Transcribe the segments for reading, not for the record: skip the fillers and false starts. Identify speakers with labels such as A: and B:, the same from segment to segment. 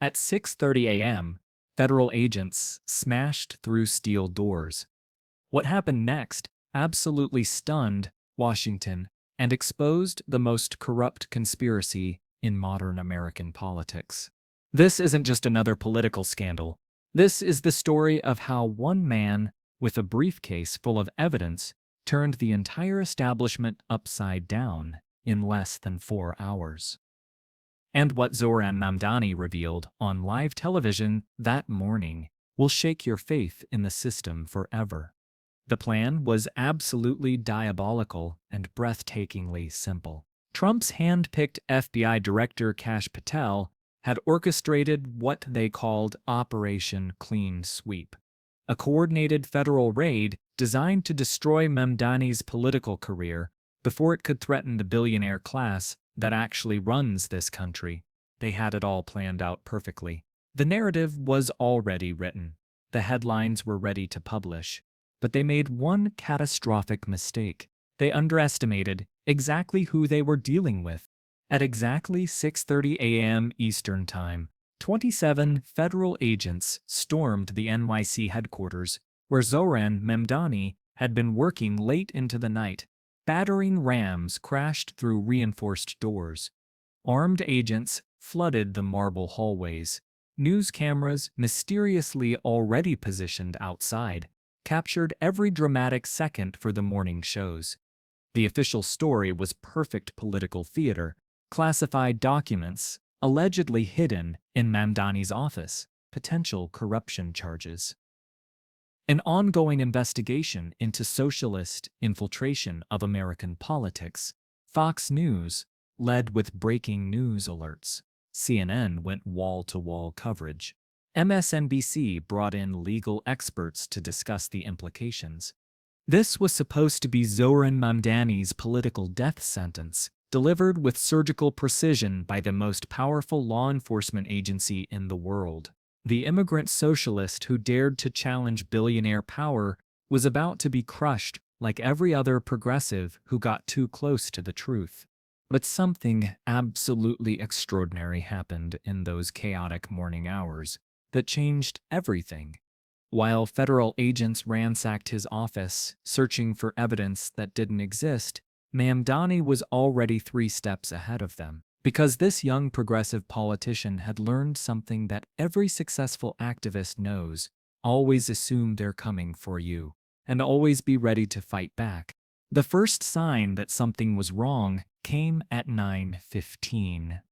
A: At 6:30 a.m., federal agents smashed through steel doors. What happened next absolutely stunned Washington and exposed the most corrupt conspiracy in modern American politics. This isn't just another political scandal. This is the story of how one man with a briefcase full of evidence turned the entire establishment upside down in less than 4 hours. And what Zoran Mamdani revealed on live television that morning will shake your faith in the system forever. The plan was absolutely diabolical and breathtakingly simple. Trump's hand-picked FBI Director Kash Patel had orchestrated what they called Operation Clean Sweep, a coordinated federal raid designed to destroy Mamdani's political career before it could threaten the billionaire class that actually runs this country. They had it all planned out perfectly. The narrative was already written. The headlines were ready to publish. But they made one catastrophic mistake. They underestimated exactly who they were dealing with. At exactly 6:30 a.m. Eastern Time, 27 federal agents stormed the NYC headquarters, where Zoran Mamdani had been working late into the night. Battering rams crashed through reinforced doors. Armed agents flooded the marble hallways. News cameras, mysteriously already positioned outside, captured every dramatic second for the morning shows. The official story was perfect political theater, classified documents, allegedly hidden in Mamdani's office, potential corruption charges. An ongoing investigation into socialist infiltration of American politics. Fox News led with breaking news alerts. CNN went wall-to-wall coverage. MSNBC brought in legal experts to discuss the implications. This was supposed to be Zoran Mamdani's political death sentence, delivered with surgical precision by the most powerful law enforcement agency in the world. The immigrant socialist who dared to challenge billionaire power was about to be crushed like every other progressive who got too close to the truth. But something absolutely extraordinary happened in those chaotic morning hours that changed everything. While federal agents ransacked his office, searching for evidence that didn't exist, Mamdani was already 3 steps ahead of them. Because this young progressive politician had learned something that every successful activist knows: always assume they're coming for you, and always be ready to fight back. The first sign that something was wrong came at 9:15.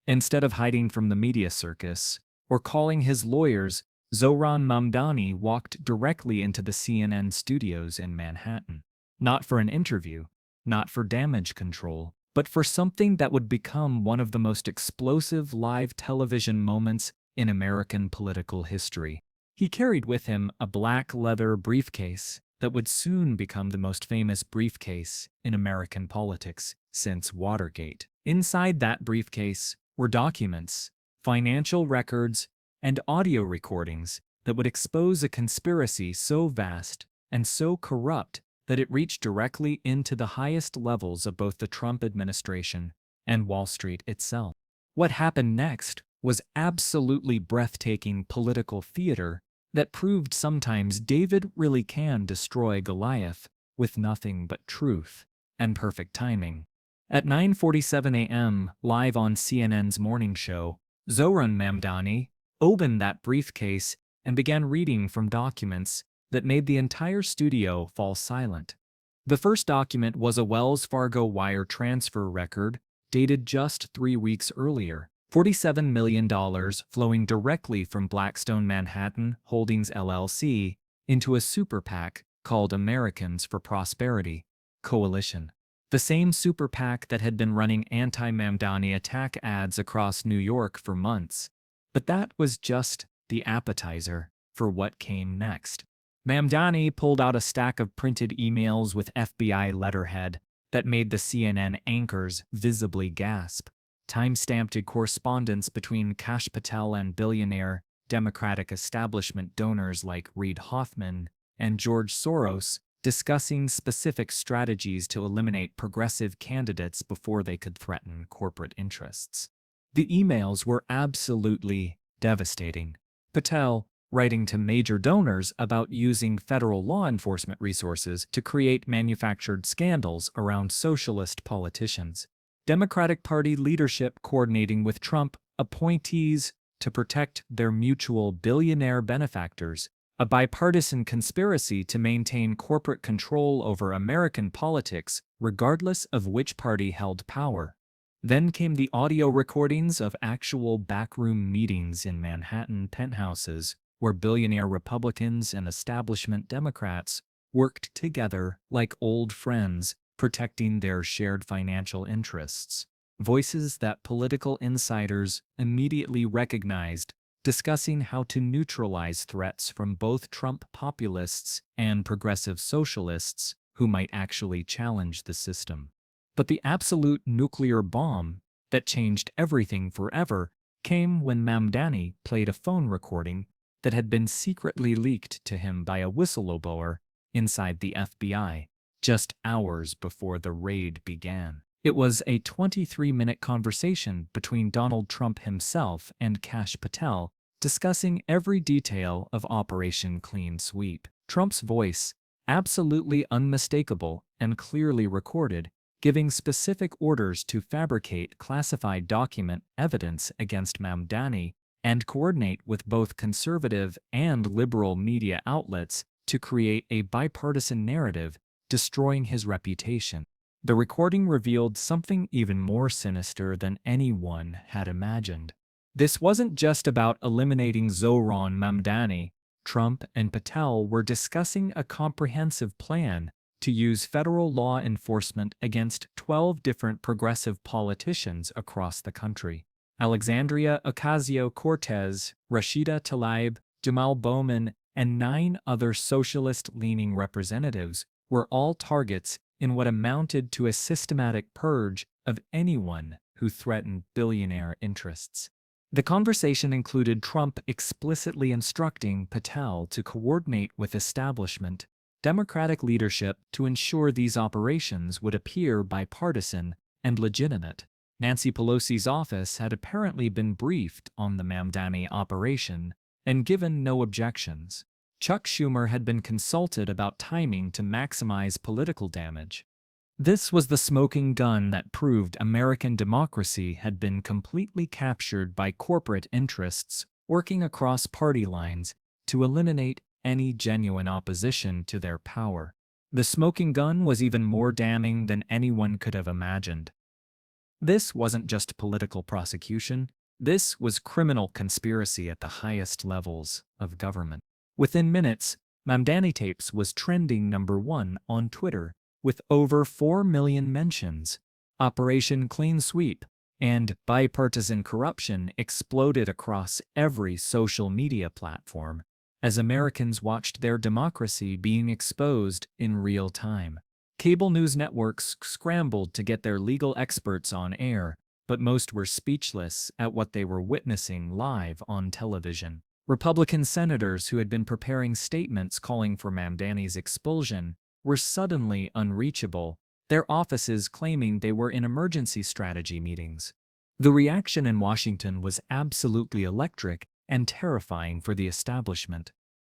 A: Instead of hiding from the media circus or calling his lawyers, Zoran Mamdani walked directly into the CNN studios in Manhattan. Not for an interview, not for damage control, but for something that would become one of the most explosive live television moments in American political history. He carried with him a black leather briefcase that would soon become the most famous briefcase in American politics since Watergate. Inside that briefcase were documents, financial records, and audio recordings that would expose a conspiracy so vast and so corrupt that it reached directly into the highest levels of both the Trump administration and Wall Street itself. What happened next was absolutely breathtaking political theater that proved sometimes David really can destroy Goliath with nothing but truth and perfect timing. At 9:47 a.m., live on CNN's morning show, Zoran Mamdani opened that briefcase and began reading from documents that made the entire studio fall silent. The first document was a Wells Fargo wire transfer record dated just 3 weeks earlier. $47 million flowing directly from Blackstone Manhattan Holdings LLC into a super PAC called Americans for Prosperity Coalition. The same super PAC that had been running anti-Mamdani attack ads across New York for months. But that was just the appetizer for what came next. Mamdani pulled out a stack of printed emails with FBI letterhead that made the CNN anchors visibly gasp. Time-stamped correspondence between Kash Patel and billionaire Democratic establishment donors like Reid Hoffman and George Soros discussing specific strategies to eliminate progressive candidates before they could threaten corporate interests. The emails were absolutely devastating. Patel, writing to major donors about using federal law enforcement resources to create manufactured scandals around socialist politicians. Democratic Party leadership coordinating with Trump appointees to protect their mutual billionaire benefactors, a bipartisan conspiracy to maintain corporate control over American politics regardless of which party held power. Then came the audio recordings of actual backroom meetings in Manhattan penthouses, where billionaire Republicans and establishment Democrats worked together like old friends, protecting their shared financial interests. Voices that political insiders immediately recognized, discussing how to neutralize threats from both Trump populists and progressive socialists who might actually challenge the system. But the absolute nuclear bomb that changed everything forever came when Mamdani played a phone recording that had been secretly leaked to him by a whistleblower inside the FBI just hours before the raid began. It was a 23-minute conversation between Donald Trump himself and Kash Patel discussing every detail of Operation Clean Sweep. Trump's voice, absolutely unmistakable and clearly recorded, giving specific orders to fabricate classified document evidence against Mamdani and coordinate with both conservative and liberal media outlets to create a bipartisan narrative, destroying his reputation. The recording revealed something even more sinister than anyone had imagined. This wasn't just about eliminating Zohran Mamdani. Trump and Patel were discussing a comprehensive plan to use federal law enforcement against 12 different progressive politicians across the country. Alexandria Ocasio-Cortez, Rashida Tlaib, Jamal Bowman, and 9 other socialist-leaning representatives were all targets in what amounted to a systematic purge of anyone who threatened billionaire interests. The conversation included Trump explicitly instructing Patel to coordinate with establishment Democratic leadership to ensure these operations would appear bipartisan and legitimate. Nancy Pelosi's office had apparently been briefed on the Mamdani operation and given no objections. Chuck Schumer had been consulted about timing to maximize political damage. This was the smoking gun that proved American democracy had been completely captured by corporate interests working across party lines to eliminate any genuine opposition to their power. The smoking gun was even more damning than anyone could have imagined. This wasn't just political prosecution, this was criminal conspiracy at the highest levels of government. Within minutes, Mamdani Tapes was trending #1 on Twitter, with over 4 million mentions. Operation Clean Sweep and bipartisan corruption exploded across every social media platform, as Americans watched their democracy being exposed in real time. Cable news networks scrambled to get their legal experts on air, but most were speechless at what they were witnessing live on television. Republican senators who had been preparing statements calling for Mamdani's expulsion were suddenly unreachable, their offices claiming they were in emergency strategy meetings. The reaction in Washington was absolutely electric and terrifying for the establishment.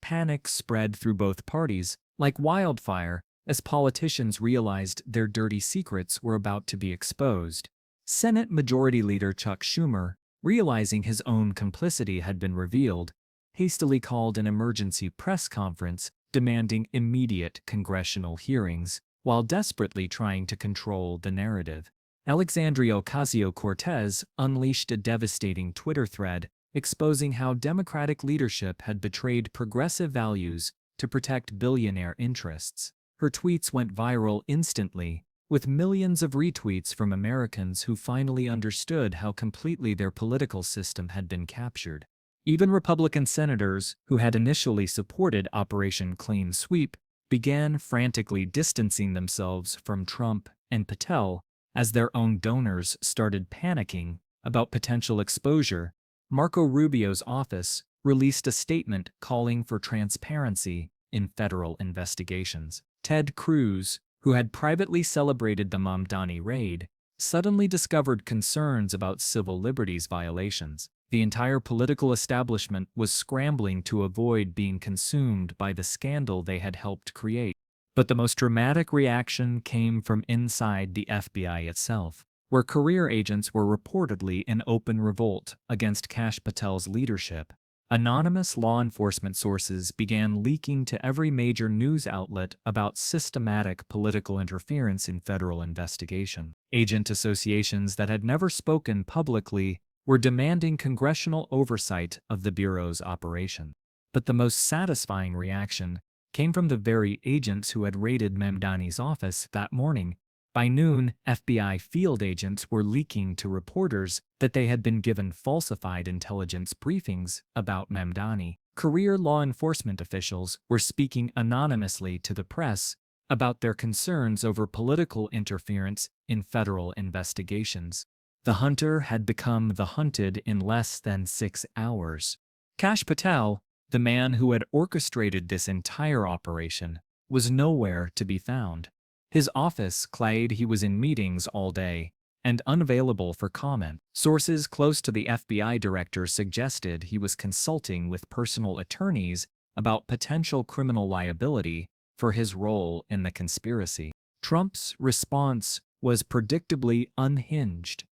A: Panic spread through both parties like wildfire as politicians realized their dirty secrets were about to be exposed. Senate Majority Leader Chuck Schumer, realizing his own complicity had been revealed, hastily called an emergency press conference demanding immediate congressional hearings while desperately trying to control the narrative. Alexandria Ocasio-Cortez unleashed a devastating Twitter thread exposing how Democratic leadership had betrayed progressive values to protect billionaire interests. Her tweets went viral instantly, with millions of retweets from Americans who finally understood how completely their political system had been captured. Even Republican senators who had initially supported Operation Clean Sweep began frantically distancing themselves from Trump and Patel as their own donors started panicking about potential exposure. Marco Rubio's office released a statement calling for transparency in federal investigations. Ted Cruz, who had privately celebrated the Mamdani raid, suddenly discovered concerns about civil liberties violations. The entire political establishment was scrambling to avoid being consumed by the scandal they had helped create. But the most dramatic reaction came from inside the FBI itself, where career agents were reportedly in open revolt against Kash Patel's leadership. Anonymous law enforcement sources began leaking to every major news outlet about systematic political interference in federal investigation. Agent associations that had never spoken publicly were demanding congressional oversight of the Bureau's operation. But the most satisfying reaction came from the very agents who had raided Mamdani's office that morning. By noon, FBI field agents were leaking to reporters that they had been given falsified intelligence briefings about Mamdani. Career law enforcement officials were speaking anonymously to the press about their concerns over political interference in federal investigations. The hunter had become the hunted in less than 6 hours. Kash Patel, the man who had orchestrated this entire operation, was nowhere to be found. His office claimed he was in meetings all day and unavailable for comment. Sources close to the FBI director suggested he was consulting with personal attorneys about potential criminal liability for his role in the conspiracy. Trump's response was predictably unhinged.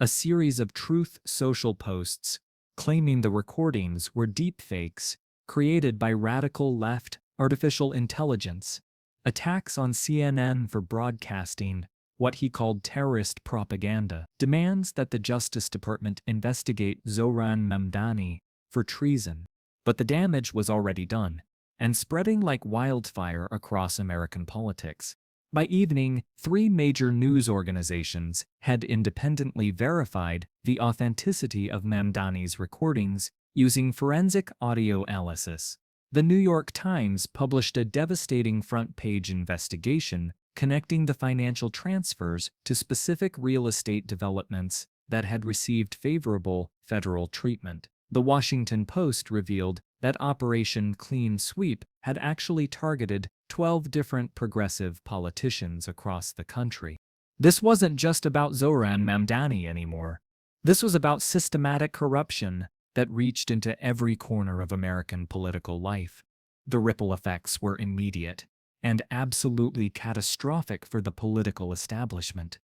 A: A series of Truth Social posts claiming the recordings were deepfakes created by radical left artificial intelligence. Attacks on CNN for broadcasting what he called terrorist propaganda. Demands that the Justice Department investigate Zohran Mamdani for treason. But the damage was already done and spreading like wildfire across American politics. By evening, 3 major news organizations had independently verified the authenticity of Mamdani's recordings using forensic audio analysis. The New York Times published a devastating front-page investigation connecting the financial transfers to specific real estate developments that had received favorable federal treatment. The Washington Post revealed that Operation Clean Sweep had actually targeted 12 different progressive politicians across the country. This wasn't just about Zohran Mamdani anymore. This was about systematic corruption that reached into every corner of American political life. The ripple effects were immediate and absolutely catastrophic for the political establishment.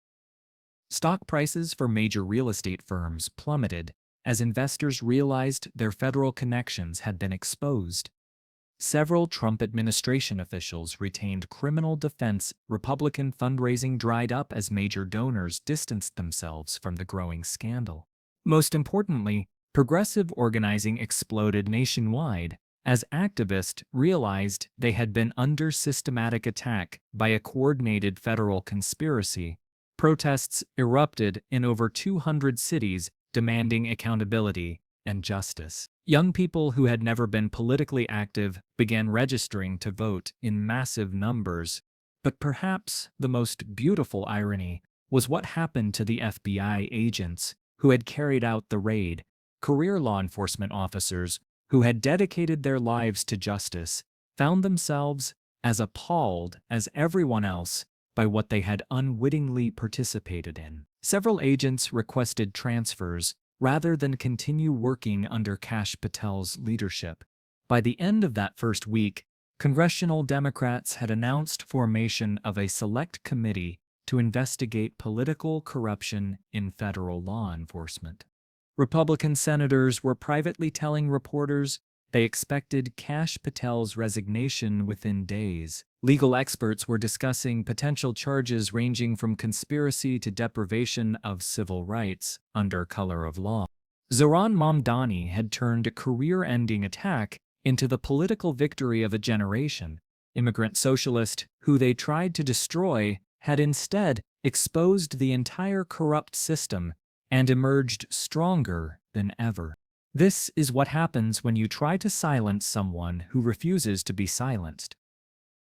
A: Stock prices for major real estate firms plummeted as investors realized their federal connections had been exposed. Several Trump administration officials retained criminal defense. Republican fundraising dried up as major donors distanced themselves from the growing scandal. Most importantly, progressive organizing exploded nationwide as activists realized they had been under systematic attack by a coordinated federal conspiracy. Protests erupted in over 200 cities demanding accountability and justice. Young people who had never been politically active began registering to vote in massive numbers. But perhaps the most beautiful irony was what happened to the FBI agents who had carried out the raid. Career law enforcement officers who had dedicated their lives to justice found themselves as appalled as everyone else by what they had unwittingly participated in. Several agents requested transfers rather than continue working under Kash Patel's leadership. By the end of that first week, congressional Democrats had announced formation of a select committee to investigate political corruption in federal law enforcement. Republican senators were privately telling reporters they expected Kash Patel's resignation within days. Legal experts were discussing potential charges ranging from conspiracy to deprivation of civil rights under color of law. Zohran Mamdani had turned a career-ending attack into the political victory of a generation. Immigrant socialist who they tried to destroy had instead exposed the entire corrupt system and emerged stronger than ever. This is what happens when you try to silence someone who refuses to be silenced.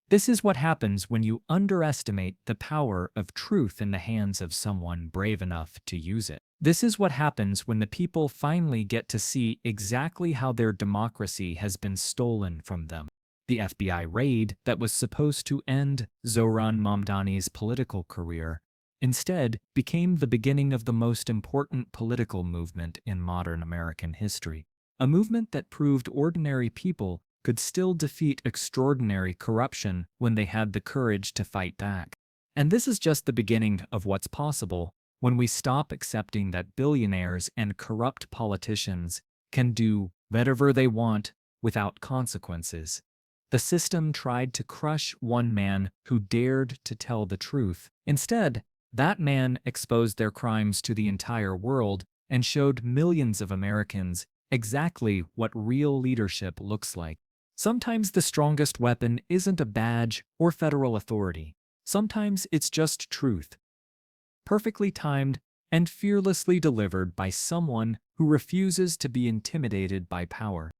A: This is what happens when you underestimate the power of truth in the hands of someone brave enough to use it. This is what happens when the people finally get to see exactly how their democracy has been stolen from them. The FBI raid that was supposed to end Zohran Mamdani's political career instead became the beginning of the most important political movement in modern American history. A movement that proved ordinary people could still defeat extraordinary corruption when they had the courage to fight back. And this is just the beginning of what's possible when we stop accepting that billionaires and corrupt politicians can do whatever they want without consequences. The system tried to crush one man who dared to tell the truth. Instead, that man exposed their crimes to the entire world and showed millions of Americans exactly what real leadership looks like. Sometimes the strongest weapon isn't a badge or federal authority. Sometimes it's just truth, perfectly timed and fearlessly delivered by someone who refuses to be intimidated by power.